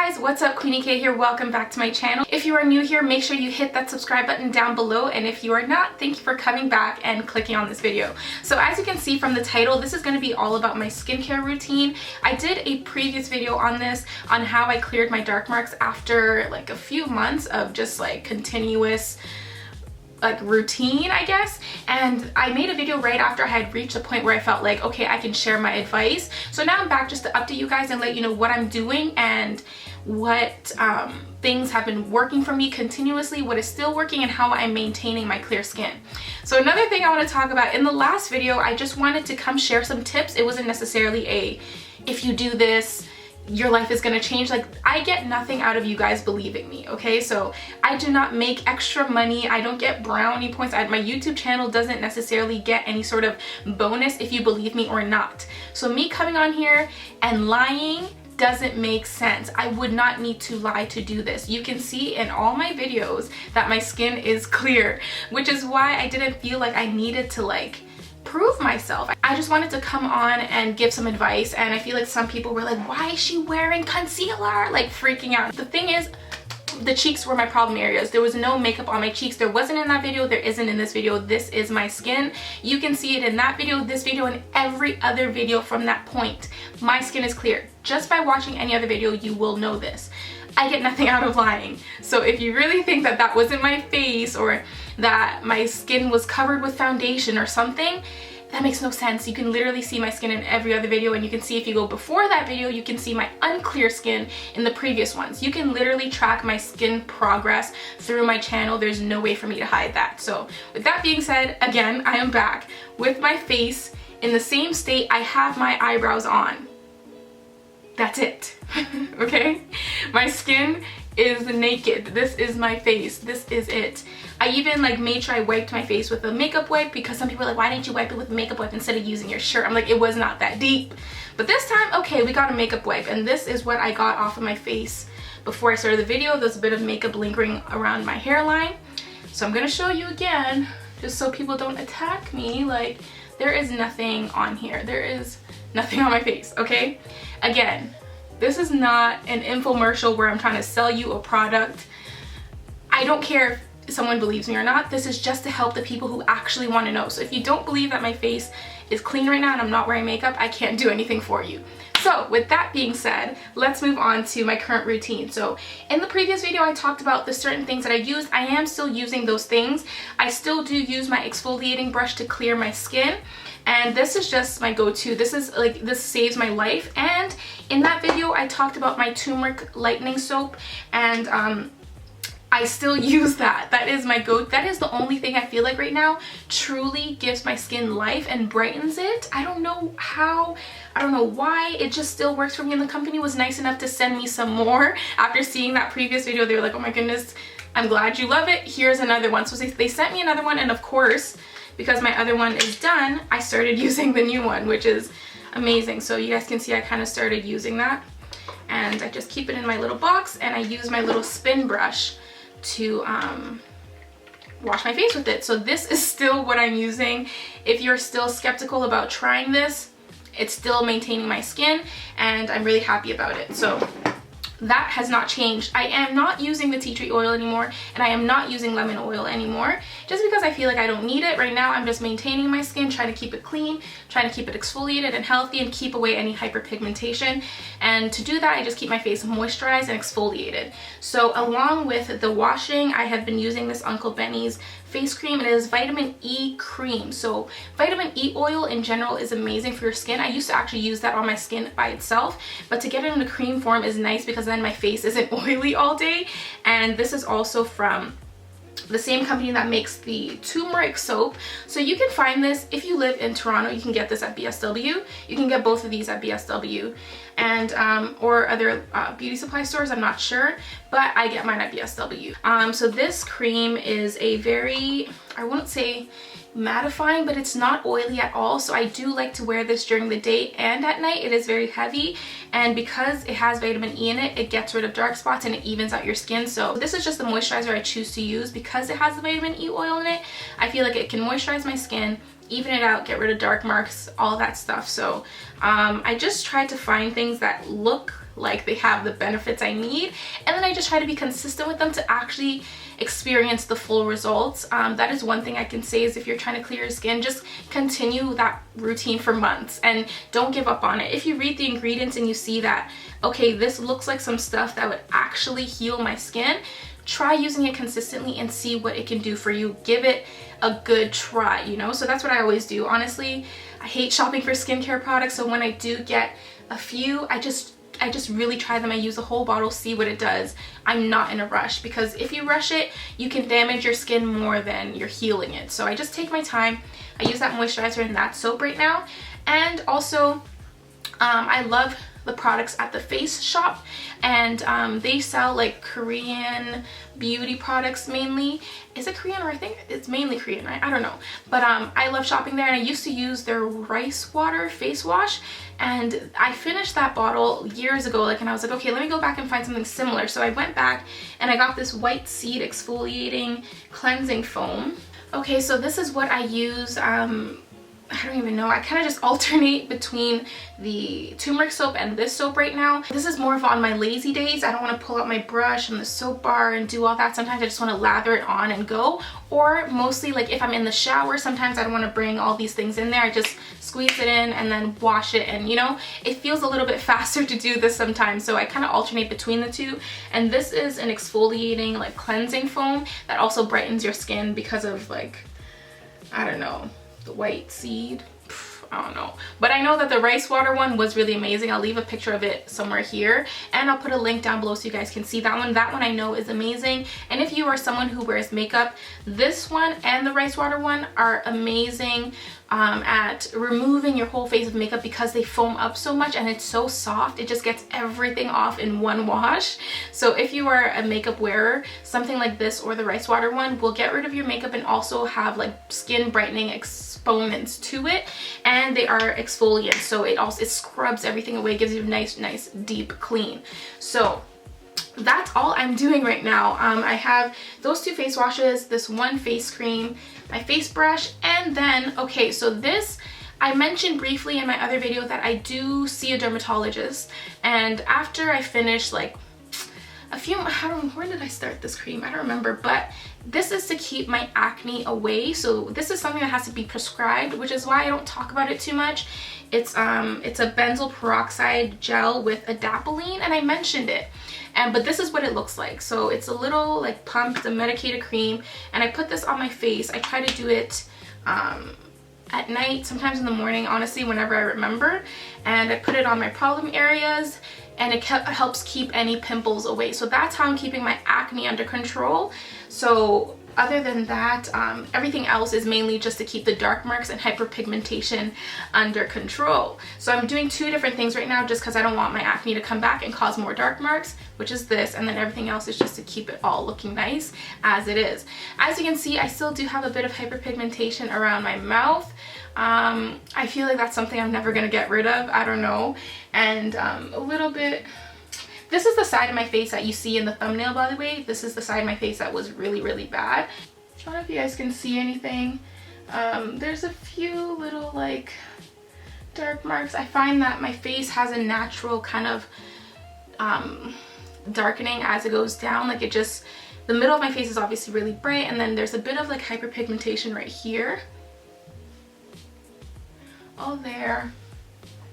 guys, what's up? Queenie K here. Welcome back to my channel. If you are new here, make sure you hit that subscribe button down below, and if you are not, thank you for coming back and clicking on this video. So as you can see from the title, this is going to be all about my skincare routine. I did a previous video on this, on how I cleared my dark marks after like a few months of just like continuous routine, I guess, and I made a video right after I had reached a point where I felt like, okay, I can share my advice. So now I'm back just to update you guys and let you know what I'm doing and what things have been working for me continuously, what is still working, and how I'm maintaining my clear skin. So another thing I want to talk about, in the last video I just wanted to come share some tips. It wasn't necessarily a, if you do this your life is gonna change. Like, I get nothing out of you guys believing me, okay? So I do not make extra money. I don't get brownie points. My YouTube channel doesn't necessarily get any sort of bonus if you believe me or not. So me coming on here and lying doesn't make sense. I would not need to lie to do this. You can see in all my videos that my skin is clear, which is why I didn't feel like I needed to like prove myself. I just wanted to come on and give some advice, and I feel like some people were like, why is she wearing concealer? Like freaking out. The thing is, the cheeks were my problem areas. There was no makeup on my cheeks. There wasn't in that video. There isn't in this video. This is my skin. You can see it in that video, this video, and every other video from that point. My skin is clear. Just by watching any other video, you will know this. I get nothing out of lying. So if you really think that that wasn't my face, or that my skin was covered with foundation or something, that makes no sense. You can literally see my skin in every other video, and you can see, if you go before that video, you can see my unclear skin in the previous ones. You can literally track my skin progress through my channel. There's no way for me to hide that. So with that being said, again, I am back with my face in the same state I have my eyebrows on. That's it. Okay? My skin is naked. This is my face. This is it. I even like made sure I wiped my face with a makeup wipe, because some people are like, why didn't you wipe it with a makeup wipe instead of using your shirt? I'm like, it was not that deep. But this time, okay, we got a makeup wipe, and this is what I got off of my face before I started the video. There's a bit of makeup lingering around my hairline. So I'm gonna show you again, just so people don't attack me. Like, there is nothing on here. There is nothing on my face, okay? Again, this is not an infomercial where I'm trying to sell you a product. I don't care if someone believes me or not. This is just to help the people who actually want to know. So if you don't believe that my face is clean right now and I'm not wearing makeup, I can't do anything for you. So with that being said, let's move on to my current routine. So in the previous video, I talked about the certain things that I use. I am still using those things. I still do use my exfoliating brush to clear my skin. And this is just my go-to. This is like, this saves my life. And in that video, I talked about my Tumeric Lightening soap, and I still use that. That is my that is the only thing I feel like right now truly gives my skin life and brightens it. I don't know how, I don't know why, it just still works for me, and the company was nice enough to send me some more. After seeing that previous video, they were like, oh my goodness, I'm glad you love it. Here's another one. So they sent me another one, and of course, because my other one is done, I started using the new one, which is amazing. So you guys can see I kind of started using that, and I just keep it in my little box, and I use my little spin brush to wash my face with it. So this is still what I'm using. If you're still skeptical about trying this, it's still maintaining my skin, and I'm really happy about it. So that has not changed. I am not using the tea tree oil anymore, and I am not using lemon oil anymore, just because I feel like I don't need it right now. I'm just maintaining my skin, trying to keep it clean, trying to keep it exfoliated and healthy, and keep away any hyperpigmentation. And to do that, I just keep my face moisturized and exfoliated. So along with the washing, I have been using this Uncle Benny's face cream. It is vitamin E cream. So vitamin E oil in general is amazing for your skin. I used to actually use that on my skin by itself, but to get it in the cream form is nice, because then my face isn't oily all day. And this is also from the same company that makes the Tumeric soap. So you can find this if you live in Toronto. You can get this at BSW. You can get both of these at BSW, and or other beauty supply stores, I'm not sure, but I get mine at BSW. So this cream is a very, I wouldn't say mattifying, but it's not oily at all. So I do like to wear this during the day and at night. It is very heavy, and because it has vitamin E in it, it gets rid of dark spots and it evens out your skin. So this is just the moisturizer I choose to use because it has the vitamin E oil in it. I feel like it can moisturize my skin even it out, get rid of dark marks, all that stuff. So I just try to find things that look like they have the benefits I need, and then I just try to be consistent with them to actually experience the full results. That is one thing I can say, is if you're trying to clear your skin, just continue that routine for months and don't give up on it. If you read the ingredients and you see that, okay, this looks like some stuff that would actually heal my skin, try using it consistently and see what it can do for you. Give it a good try, you know? So that's what I always do. Honestly, I hate shopping for skincare products, so when I do get a few, I just really try them. I use a whole bottle, see what it does. I'm not in a rush, because if you rush it, you can damage your skin more than you're healing it. So I just take my time. I use that moisturizer and that soap right now. And also, I love the products at the Face Shop, and they sell like Korean beauty products mainly. Is it Korean, or I think it's mainly Korean, right? I don't know, but I love shopping there, and I used to use their rice water face wash, and I finished that bottle years ago, like, and I was like, okay, let me go back and find something similar. So I went back and I got this white seed exfoliating cleansing foam. Okay, so this is what I use. I don't even know. I kind of just alternate between the turmeric soap and this soap right now. This is more of on my lazy days. I don't want to pull out my brush and the soap bar and do all that. Sometimes I just want to lather it on and go. Or mostly like if I'm in the shower, sometimes I don't want to bring all these things in there. I just squeeze it in and then wash it, and you know, it feels a little bit faster to do this sometimes. So I kind of alternate between the two. And this is an exfoliating like cleansing foam that also brightens your skin because of like, I don't know, the white seed. I don't know, but I know that the rice water one was really amazing. I'll leave a picture of it somewhere here, and I'll put a link down below so you guys can see that one. That one I know is amazing. And if you are someone who wears makeup, this one and the rice water one are amazing at removing your whole face of makeup, because they foam up so much and it's so soft. It just gets everything off in one wash. So if you are a makeup wearer, something like this or the rice water one will get rid of your makeup and also have like skin brightening exponents to it, and they are exfoliants, so it scrubs everything away, gives you a nice deep clean. So that's all I'm doing right now. I have those two face washes, this one face cream, my face brush, and then, okay, so this, I mentioned briefly in my other video that I do see a dermatologist, and after I finish like a few, I don't know, where did I start this cream? I don't remember, but this is to keep my acne away. So this is something that has to be prescribed, which is why I don't talk about it too much. It's a benzoyl peroxide gel with adapalene, and I mentioned it. But this is what it looks like. So it's a little like pump, it's a medicated cream, and I put this on my face. I try to do it at night, sometimes in the morning, honestly, whenever I remember. And I put it on my problem areas, and it helps keep any pimples away. So that's how I'm keeping my acne under control. So other than that, everything else is mainly just to keep the dark marks and hyperpigmentation under control. So I'm doing two different things right now just because I don't want my acne to come back and cause more dark marks, which is this, and then everything else is just to keep it all looking nice as it is. As you can see, I still do have a bit of hyperpigmentation around my mouth. I feel like that's something I'm never gonna get rid of, I don't know. And a little bit, this is the side of my face that you see in the thumbnail, by the way. This is the side of my face that was really bad. I don't know if you guys can see anything. There's a few little like dark marks. I find that my face has a natural kind of darkening as it goes down. Like it just, the middle of my face is obviously really bright, and then there's a bit of like hyperpigmentation right here. Oh, there.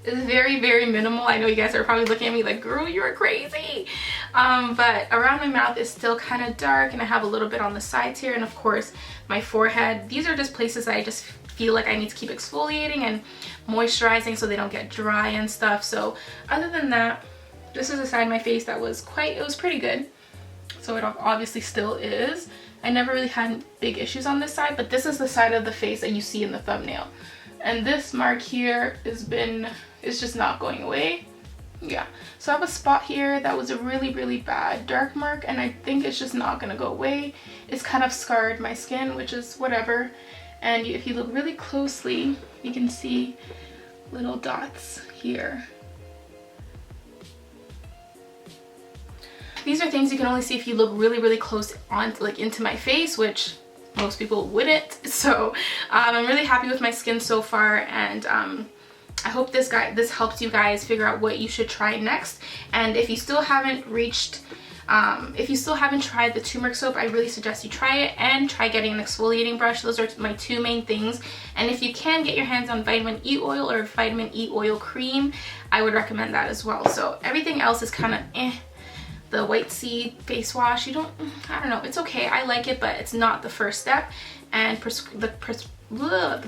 It's very minimal. I know you guys are probably looking at me like, girl, you're crazy. But around my mouth is still kind of dark, and I have a little bit on the sides here, and of course my forehead. These are just places that I just feel like I need to keep exfoliating and moisturizing so they don't get dry and stuff. So other than that, this is the side of my face that was it was pretty good. So it obviously still is. I never really had big issues on this side, but this is the side of the face that you see in the thumbnail. And this mark here is just not going away. Yeah, so I have a spot here that was a really bad dark mark, and I think it's just not gonna go away. It's kind of scarred my skin, which is whatever. And if you look really closely, you can see little dots here. These are things you can only see if you look really close on, like into my face, which most people wouldn't. So I'm really happy with my skin so far, and I hope this helps you guys figure out what you should try next. And if you still haven't tried the turmeric soap, I really suggest you try it, and try getting an exfoliating brush. Those are my two main things. And if you can get your hands on vitamin E oil or vitamin E oil cream, I would recommend that as well. So everything else is kind of eh. The white seed face wash, I don't know, it's okay. I like it, but it's not the first step. And the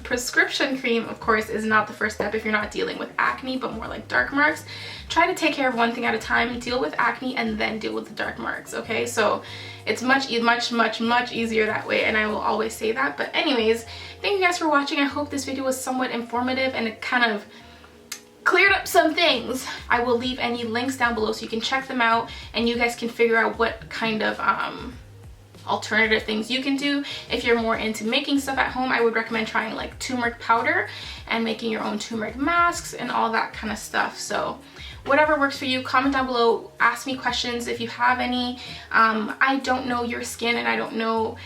prescription cream, of course, is not the first step if you're not dealing with acne, but more like dark marks. Try to take care of one thing at a time. Deal with acne and then deal with the dark marks, okay? So it's much easier that way, and I will always say that. But anyways, thank you guys for watching. I hope this video was somewhat informative and it kind of cleared up some things. I will leave any links down below so you can check them out, and you guys can figure out what kind of alternative things you can do. If you're more into making stuff at home, I would recommend trying like turmeric powder and making your own turmeric masks and all that kind of stuff. So whatever works for you, comment down below, ask me questions if you have any. I don't know your skin and I don't know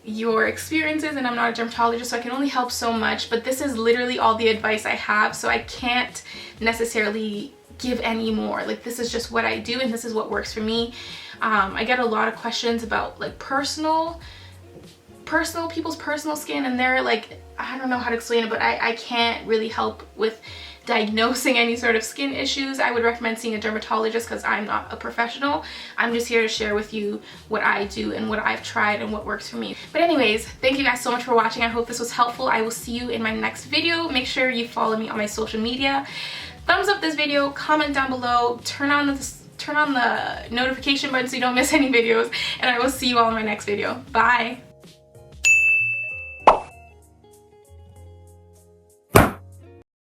your experiences, and I'm not a dermatologist, so I can only help so much, but this is literally all the advice I have, so I can't necessarily give any more. Like, this is just what I do and this is what works for me. I get a lot of questions about like people's personal skin, and they're like, I don't know how to explain it, but I can't really help with diagnosing any sort of skin issues. I would recommend seeing a dermatologist because I'm not a professional. I'm just here to share with you what I do and what I've tried and what works for me. But anyways, thank you guys so much for watching. I hope this was helpful. I will see you in my next video. Make sure you follow me on my social media. Thumbs up this video, comment down below, turn on the notification button so you don't miss any videos, and I will see you all in my next video. Bye!